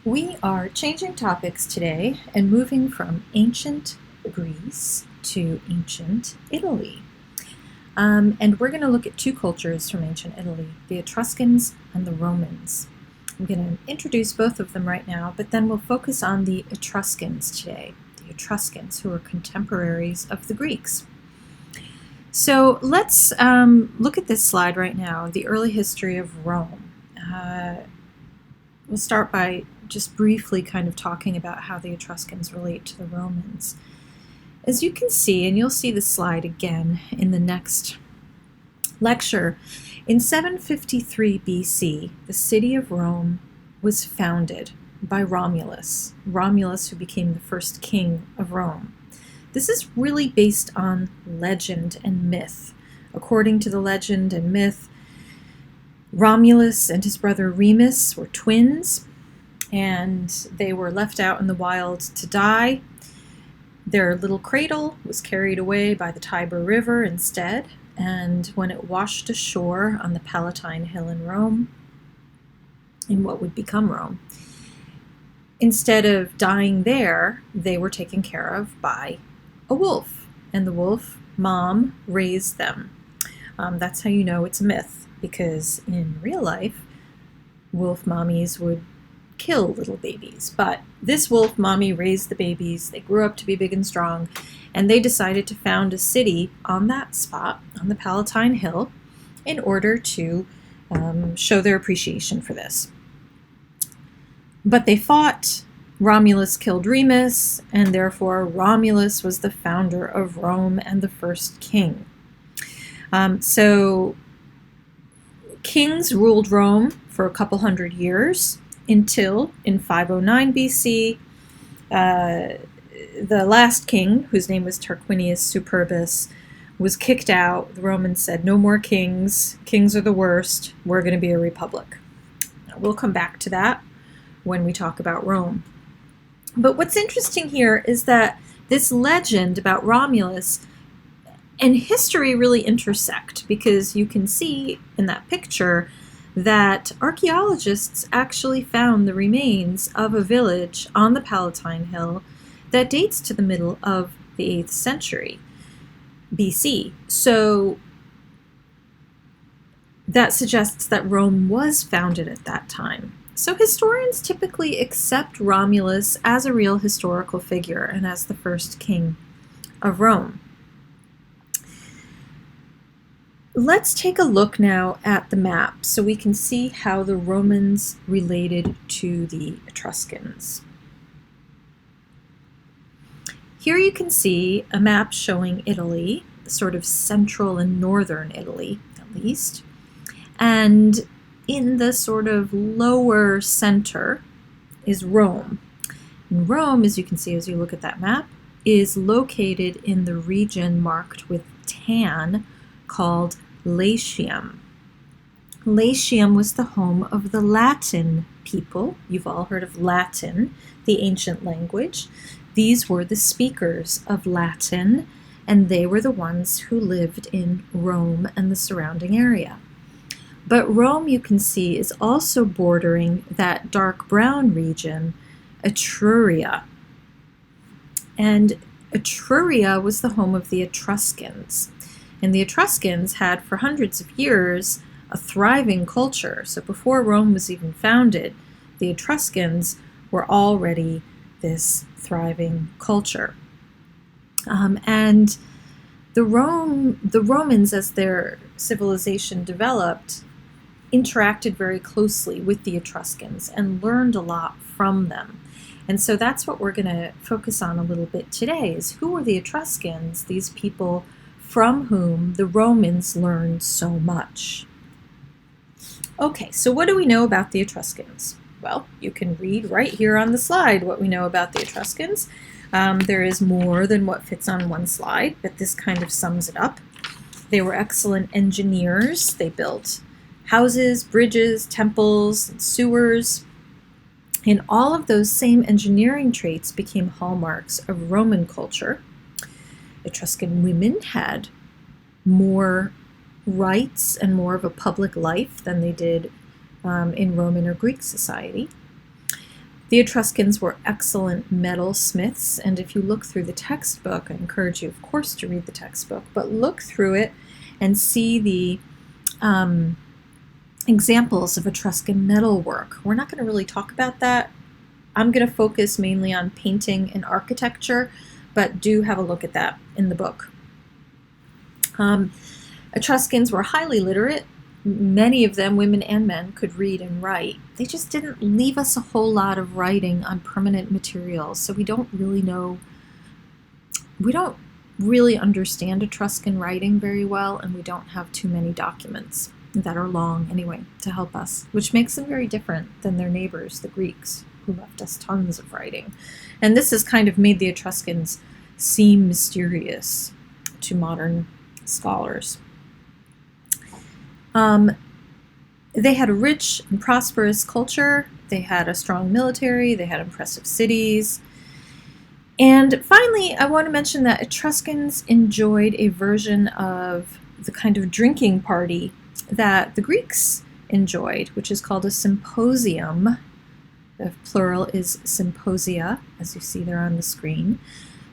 We are changing topics today and moving from ancient Greece to ancient Italy. And we're going to look at two cultures from ancient Italy, the Etruscans and the Romans. I'm going to introduce both of them right now, but then we'll focus on the Etruscans today, the Etruscans who are contemporaries of the Greeks. So let's look at this slide right now, the early history of Rome. We'll start by just briefly kind of talking about how the Etruscans relate to the Romans. As you can see, and you'll see the slide again in the next lecture, in 753 BC, the city of Rome was founded by Romulus, who became the first king of Rome. This is really based on legend and myth. According to the legend and myth, Romulus and his brother Remus were twins, and they were left out in the wild to die. Their little cradle was carried away by the Tiber River instead, and when it washed ashore on the Palatine Hill in Rome, in what would become Rome, instead of dying there, they were taken care of by a wolf, and the wolf mom raised them. That's how you know it's a myth, because in real life, wolf mommies would kill little babies. But this wolf mommy raised the babies, they grew up to be big and strong, and they decided to found a city on that spot, on the Palatine Hill, in order to show their appreciation for this. But they fought. Romulus killed Remus, and therefore Romulus was the founder of Rome and the first king. So kings ruled Rome for a couple hundred years until in 509 BC, the last king, whose name was Tarquinius Superbus, was kicked out. The Romans said, no more kings. Kings are the worst. We're going to be a republic. Now, we'll come back to that when we talk about Rome. But what's interesting here is that this legend about Romulus and history really intersect, because you can see in that picture that archaeologists actually found the remains of a village on the Palatine Hill that dates to the middle of the 8th century BC. So that suggests that Rome was founded at that time. So historians typically accept Romulus as a real historical figure and as the first king of Rome. Let's take a look now at the map so we can see how the Romans related to the Etruscans. Here you can see a map showing Italy, sort of central and northern Italy at least, and in the sort of lower center is Rome. And Rome, as you can see as you look at that map, is located in the region marked with tan called Latium. Latium was the home of the Latin people. You've all heard of Latin, the ancient language. These were the speakers of Latin, and they were the ones who lived in Rome and the surrounding area. But Rome, you can see, is also bordering that dark brown region, Etruria. And Etruria was the home of the Etruscans. And the Etruscans had, for hundreds of years, a thriving culture. So before Rome was even founded, the Etruscans were already this thriving culture. And the Romans, as their civilization developed, interacted very closely with the Etruscans and learned a lot from them. And so that's what we're going to focus on a little bit today, is who were the Etruscans, these people from whom the Romans learned so much. Okay, so what do we know about the Etruscans? Well, you can read right here on the slide what we know about the Etruscans. There is more than what fits on one slide, but this kind of sums it up. They were excellent engineers. They built houses, bridges, temples, and sewers. And all of those same engineering traits became hallmarks of Roman culture. Etruscan women had more rights and more of a public life than they did in Roman or Greek society. The Etruscans were excellent metal smiths, and if you look through the textbook, I encourage you, of course, to read the textbook, but look through it and see the examples of Etruscan metalwork. We're not going to really talk about that. I'm going to focus mainly on painting and architecture, but do have a look at that in the book. Etruscans were highly literate. Many of them, women and men, could read and write. They just didn't leave us a whole lot of writing on permanent materials, so we don't really understand Etruscan writing very well, and we don't have too many documents that are long anyway to help us, which makes them very different than their neighbors, the Greeks, who left us tons of writing. And this has kind of made the Etruscans seem mysterious to modern scholars. They had a rich and prosperous culture. They had a strong military. They had impressive cities. And finally, I want to mention that Etruscans enjoyed a version of the kind of drinking party that the Greeks enjoyed, which is called a symposium. The plural is symposia, as you see there on the screen.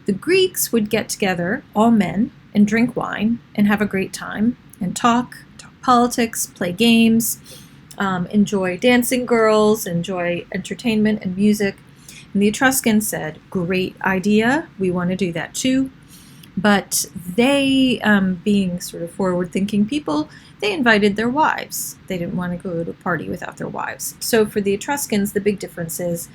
The Greeks would get together, all men, and drink wine and have a great time and talk politics, play games, enjoy dancing girls, enjoy entertainment and music. And the Etruscans said, great idea, we want to do that too. But they, being sort of forward-thinking people, they invited their wives. They didn't want to go to a party without their wives. So for the Etruscans, the big difference is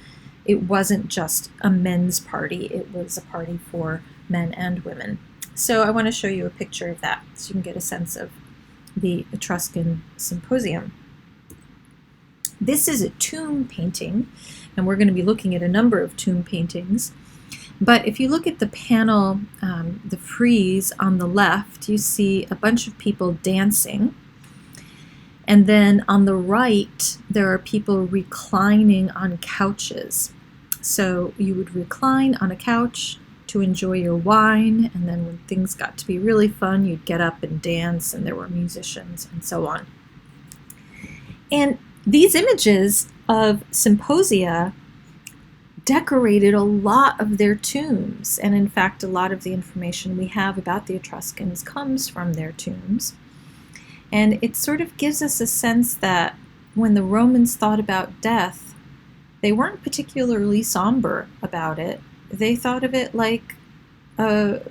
it wasn't just a men's party, it was a party for men and women. So I want to show you a picture of that so you can get a sense of the Etruscan symposium. This is a tomb painting, and we're going to be looking at a number of tomb paintings. But if you look at the panel, the frieze on the left, you see a bunch of people dancing. And then on the right, there are people reclining on couches. So you would recline on a couch to enjoy your wine, and then when things got to be really fun, you'd get up and dance, and there were musicians and so on. And these images of symposia decorated a lot of their tombs, and in fact, a lot of the information we have about the Etruscans comes from their tombs. And it sort of gives us a sense that when the Romans thought about death, they weren't particularly somber about it. They thought of it like a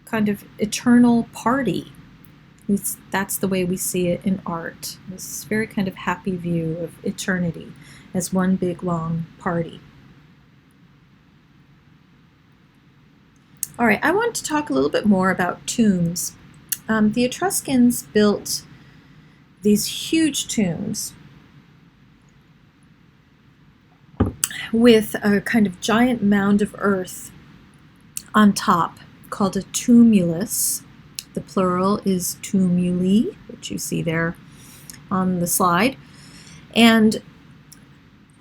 kind of eternal party. That's the way we see it in art. This very kind of happy view of eternity as one big long party. All right, I want to talk a little bit more about tombs. The Etruscans built these huge tombs with a kind of giant mound of earth on top called a tumulus. The plural is tumuli, which you see there on the slide. And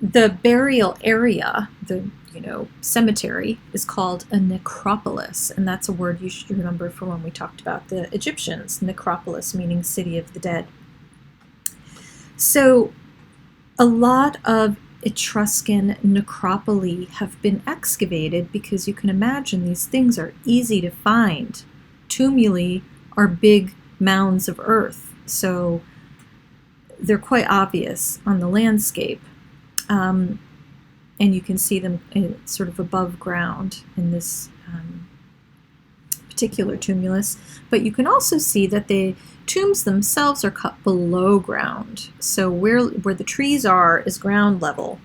the burial area, the cemetery, is called a necropolis, and that's a word you should remember from when we talked about the Egyptians. Necropolis meaning city of the dead. So a lot of Etruscan necropoli have been excavated because you can imagine these things are easy to find. Tumuli are big mounds of earth, so they're quite obvious on the landscape. And you can see them sort of above ground in this particular tumulus. But you can also see that the tombs themselves are cut below ground. So where the trees are is ground level.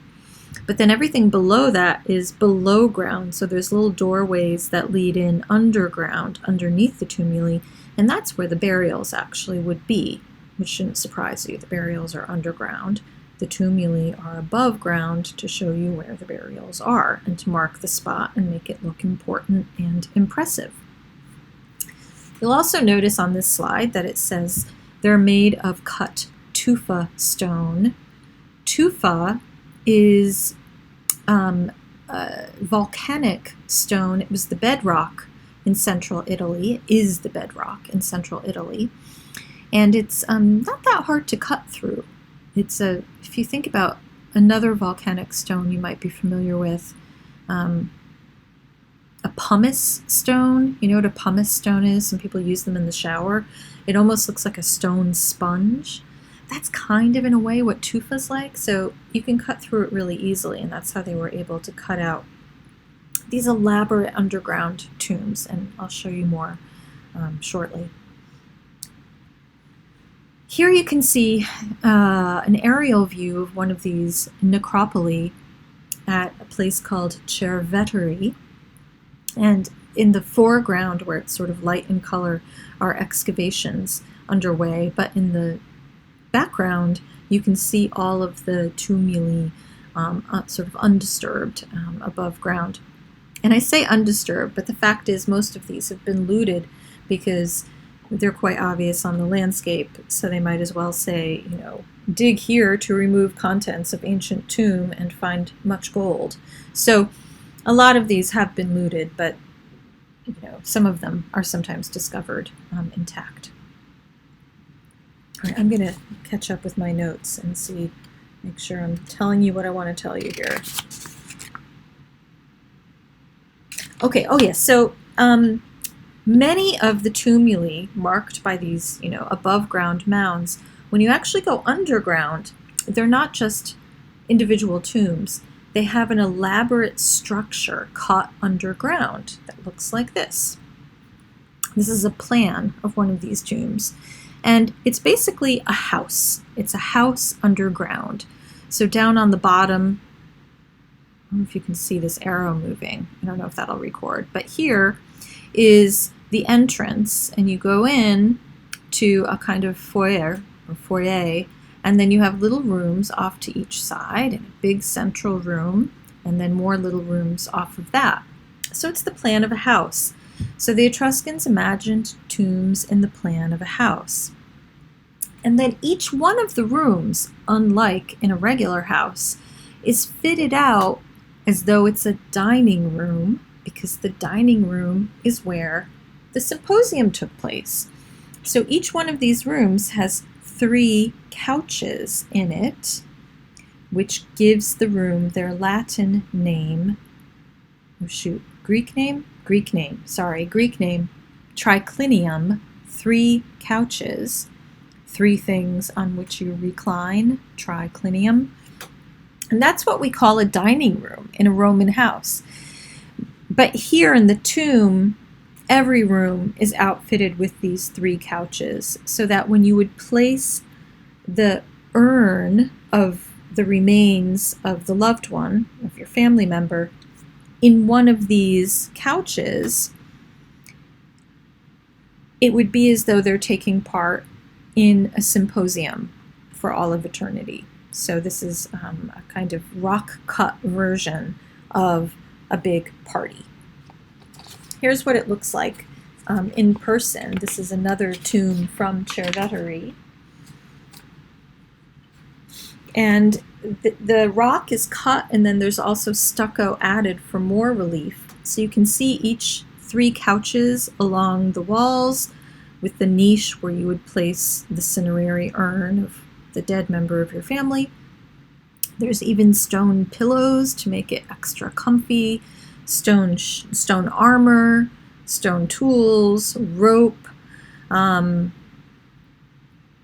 But then everything below that is below ground. So there's little doorways that lead in underground, underneath the tumuli. And that's where the burials actually would be, which shouldn't surprise you. The burials are underground. The tumuli are above ground to show you where the burials are and to mark the spot and make it look important and impressive. You'll also notice on this slide that it says they're made of cut tufa stone. Tufa is volcanic stone. It was the bedrock in central Italy. It is the bedrock in central Italy. And it's not that hard to cut through. If you think about another volcanic stone you might be familiar with, a pumice stone. You know what a pumice stone is? Some people use them in the shower. It almost looks like a stone sponge. That's kind of in a way what tufa's like, so you can cut through it really easily, and that's how they were able to cut out these elaborate underground tombs, and I'll show you more shortly. Here you can see an aerial view of one of these necropoli at a place called Cerveteri. And in the foreground, where it's sort of light in color, are excavations underway, but in the background you can see all of the tumuli sort of undisturbed above ground. And I say undisturbed, but the fact is most of these have been looted because they're quite obvious on the landscape, so they might as well say, you know, dig here to remove contents of ancient tomb and find much gold. So a lot of these have been looted, but you know, some of them are sometimes discovered intact. All right, I'm going to catch up with my notes and see, make sure I'm telling you what I want to tell you here. Okay, oh yes, so many of the tumuli marked by these, you know, above ground mounds, when you actually go underground, they're not just individual tombs. They have an elaborate structure cut underground that looks like this. This is a plan of one of these tombs. And it's basically a house. It's a house underground. So down on the bottom, I don't know if you can see this arrow moving. I don't know if that'll record. But here is the entrance, and you go in to a kind of foyer, and then you have little rooms off to each side, and a big central room, and then more little rooms off of that. So it's the plan of a house. So the Etruscans imagined tombs in the plan of a house. And then each one of the rooms, unlike in a regular house, is fitted out as though it's a dining room, because the dining room is where the symposium took place. So each one of these rooms has 3 couches in it, which gives the room their Latin name. Greek name, triclinium, 3 couches, 3 things on which you recline, triclinium. And that's what we call a dining room in a Roman house. But here in the tomb, every room is outfitted with these 3 couches, so that when you would place the urn of the remains of the loved one, of your family member, in one of these couches, it would be as though they're taking part in a symposium for all of eternity. So this is a kind of rock-cut version of a big party. Here's what it looks like in person. This is another tomb from Cerveteri. And the rock is cut, and then there's also stucco added for more relief. So you can see each 3 couches along the walls with the niche where you would place the cinerary urn of the dead member of your family. There's even stone pillows to make it extra comfy, stone armor, stone tools, rope, even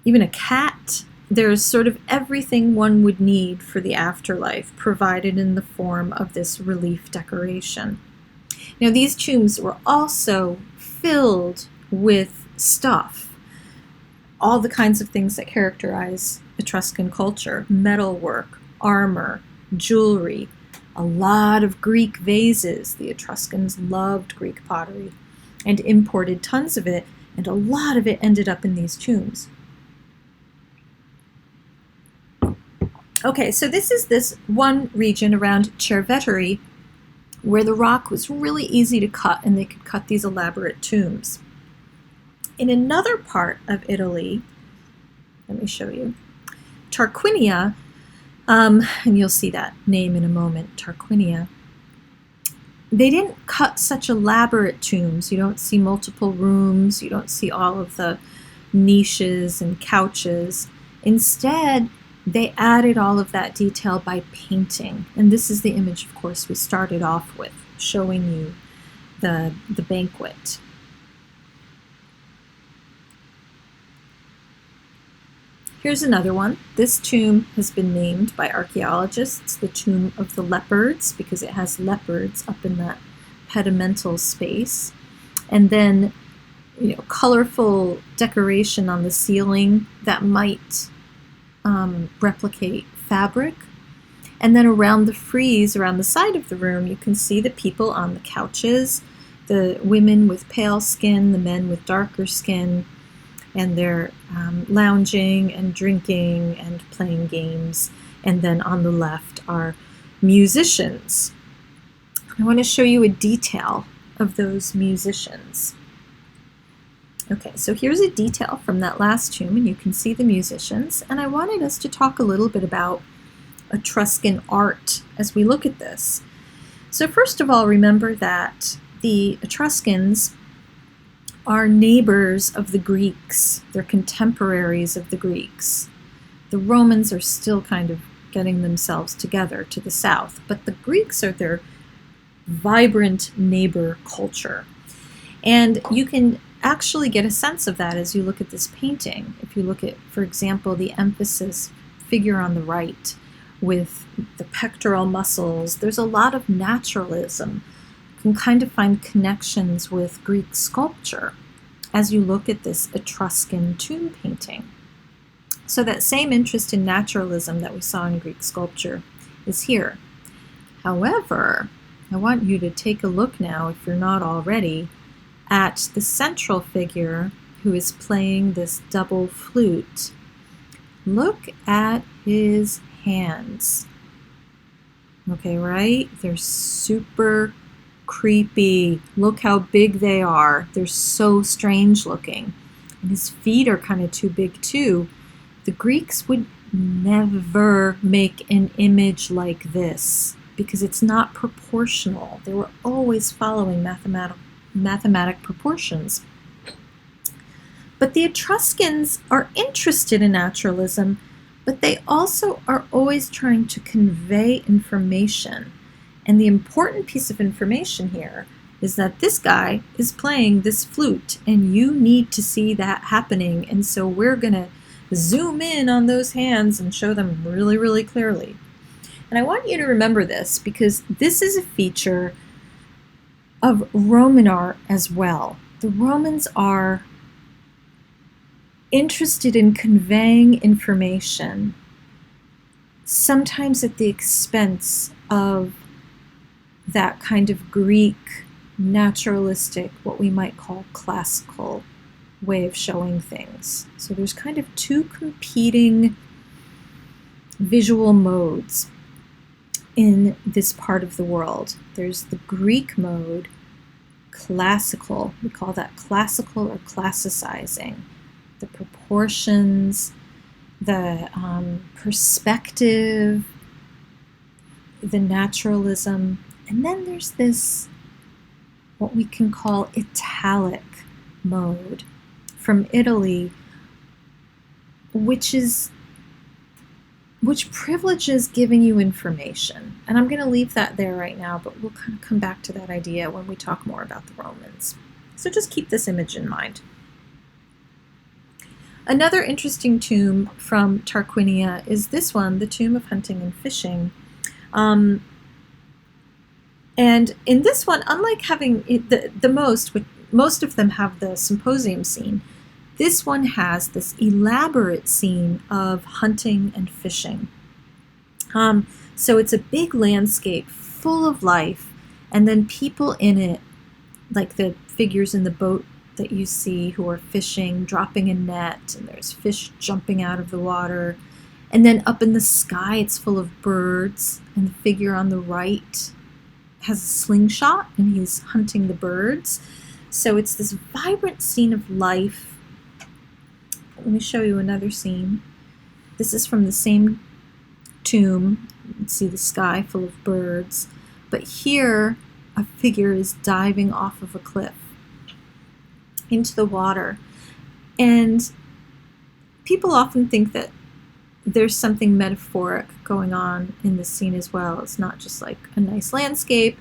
a cat. There's sort of everything one would need for the afterlife provided in the form of this relief decoration. Now, these tombs were also filled with stuff, all the kinds of things that characterize Etruscan culture: metalwork, armor, jewelry, a lot of Greek vases. The Etruscans loved Greek pottery and imported tons of it, and a lot of it ended up in these tombs. Okay, so this is this one region around Cerveteri where the rock was really easy to cut, and they could cut these elaborate tombs. In another part of Italy, let me show you, Tarquinia, and you'll see that name in a moment, Tarquinia, they didn't cut such elaborate tombs. You don't see multiple rooms, you don't see all of the niches and couches. Instead, they added all of that detail by painting. And this is the image, of course, we started off with, showing you the banquet. Here's another one. This tomb has been named by archaeologists the Tomb of the Leopards because it has leopards up in that pedimental space. And then, colorful decoration on the ceiling that might replicate fabric. And then around the frieze, around the side of the room, you can see the people on the couches, the women with pale skin, the men with darker skin, and they're lounging and drinking and playing games. And then on the left are musicians. I want to show you a detail of those musicians. Okay, so here's a detail from that last tomb, and you can see the musicians. And I wanted us to talk a little bit about Etruscan art as we look at this. So first of all, remember that the Etruscans are neighbors of the Greeks. They're contemporaries of the Greeks. The Romans are still kind of getting themselves together to the south, but the Greeks are their vibrant neighbor culture. And you can actually get a sense of that as you look at this painting. If you look at, for example, the emphasis figure on the right with the pectoral muscles, there's a lot of naturalism. You can kind of find connections with Greek sculpture as you look at this Etruscan tomb painting. So that same interest in naturalism that we saw in Greek sculpture is here. However, I want you to take a look now, if you're not already, at the central figure who is playing this double flute. Look at his hands. Okay, right? They're super creepy. Look how big they are. They're so strange looking. And his feet are kind of too big too. The Greeks would never make an image like this because it's not proportional. They were always following mathematic proportions. But the Etruscans are interested in naturalism, but they also are always trying to convey information. And the important piece of information here is that this guy is playing this flute, and you need to see that happening. And so we're going to zoom in on those hands and show them really, really clearly. And I want you to remember this because this is a feature of Roman art as well. The Romans are interested in conveying information, sometimes at the expense of that kind of Greek, naturalistic, what we might call classical way of showing things. So there's kind of two competing visual modes in this part of the world. There's the Greek mode, classical. We call that classical or classicizing. The proportions, the perspective, the naturalism. And then there's this, what we can call Italic mode from Italy, which privileges giving you information. And I'm going to leave that there right now, but we'll kind of come back to that idea when we talk more about the Romans. So just keep this image in mind. Another interesting tomb from Tarquinia is this one, the Tomb of Hunting and Fishing. And in this one, unlike having most of them have the symposium scene, this one has this elaborate scene of hunting and fishing. So it's a big landscape full of life, and then people in it, like the figures in the boat that you see who are fishing, dropping a net, and there's fish jumping out of the water. And then up in the sky, it's full of birds, and the figure on the right has a slingshot, and he's hunting the birds. So it's this vibrant scene of life. Let me show you another scene. This is from the same tomb. You can see the sky full of birds. But here, a figure is diving off of a cliff into the water. And people often think that there's something metaphoric going on in the scene as well. It's not just like a nice landscape.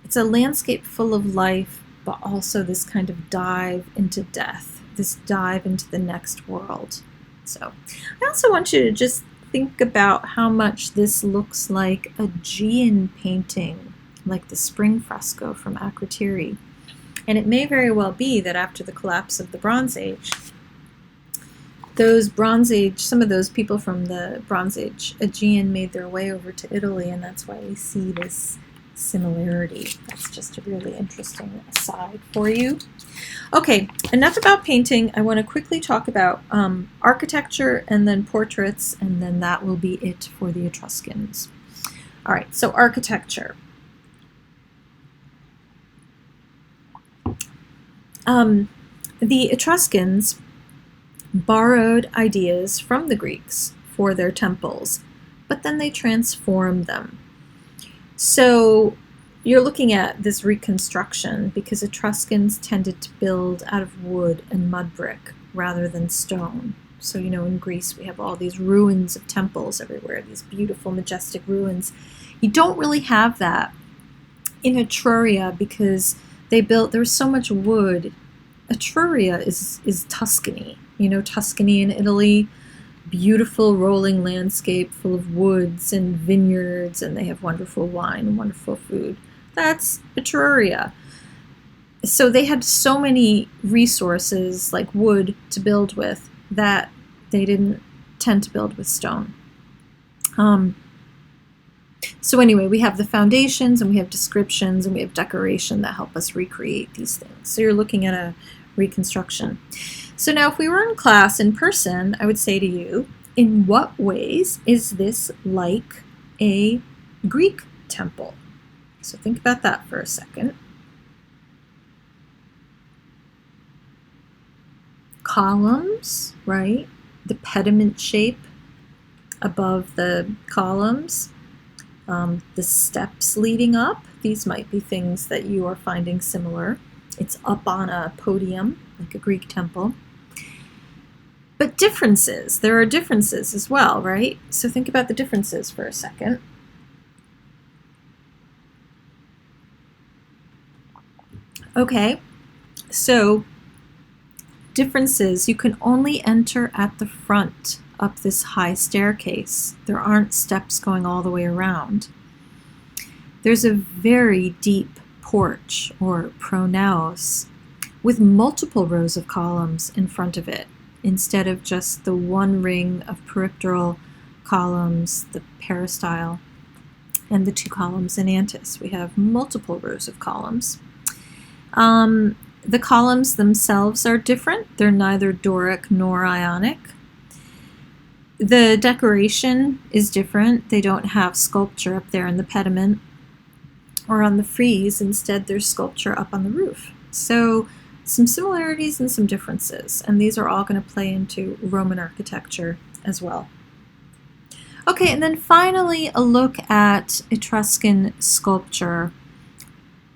It's a landscape full of life, but also this kind of dive into death, this dive into the next world. So I also want you to just think about how much this looks like a Aegean painting, like the spring fresco from Akrotiri. And it may very well be that after the collapse of the Bronze Age, some of those people from the Bronze Age Aegean made their way over to Italy, and that's why we see this similarity. That's just a really interesting aside for you. Okay, enough about painting. I want to quickly talk about architecture and then portraits, and then that will be it for the Etruscans. All right, so architecture. The Etruscans borrowed ideas from the Greeks for their temples, but then they transformed them. So you're looking at this reconstruction because Etruscans tended to build out of wood and mud brick rather than stone. So, in Greece we have all these ruins of temples everywhere, these beautiful, majestic ruins. You don't really have that in Etruria because there's so much wood. Etruria is Tuscany, Tuscany in Italy, beautiful rolling landscape full of woods and vineyards, and they have wonderful wine and wonderful food. That's Etruria. So they had so many resources like wood to build with that they didn't tend to build with stone. So anyway, we have the foundations and we have descriptions and we have decoration that help us recreate these things. So you're looking at a reconstruction. So now if we were in class in person, I would say to you, in what ways is this like a Greek temple? So think about that for a second. Columns, right? The pediment shape above the columns. The steps leading up, these might be things that you are finding similar. It's up on a podium, like a Greek temple. But differences, there are differences as well, right? So think about the differences for a second. Okay, so differences, you can only enter at the front up this high staircase. There aren't steps going all the way around. There's a very deep porch or pronaos with multiple rows of columns in front of it instead of just the one ring of peripteral columns, the peristyle, and the two columns in antis. We have multiple rows of columns. The columns themselves are different. They're neither Doric nor Ionic. The decoration is different. They don't have sculpture up there in the pediment or on the frieze. Instead, there's sculpture up on the roof. So some similarities and some differences, and these are all going to play into Roman architecture as well. Okay, and then finally a look at Etruscan sculpture.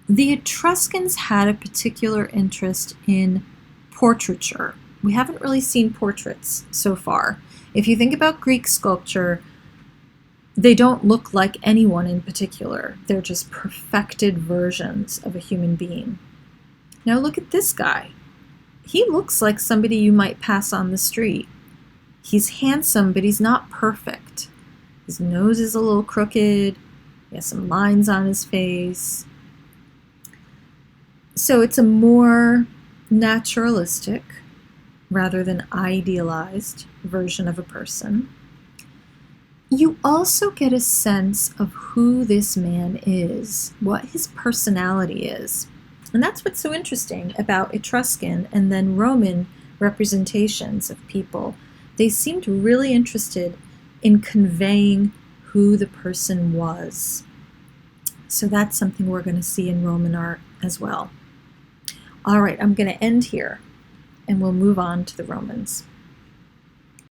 The Etruscans had a particular interest in portraiture. We haven't really seen portraits so far. If you think about Greek sculpture, they don't look like anyone in particular. They're just perfected versions of a human being. Now look at this guy. He looks like somebody you might pass on the street. He's handsome, but he's not perfect. His nose is a little crooked. He has some lines on his face. So it's a more naturalistic rather than idealized version of a person. You also get a sense of who this man is, what his personality is. And that's what's so interesting about Etruscan and then Roman representations of people. They seemed really interested in conveying who the person was. So that's something we're going to see in Roman art as well. All right, I'm going to end here and we'll move on to the Romans.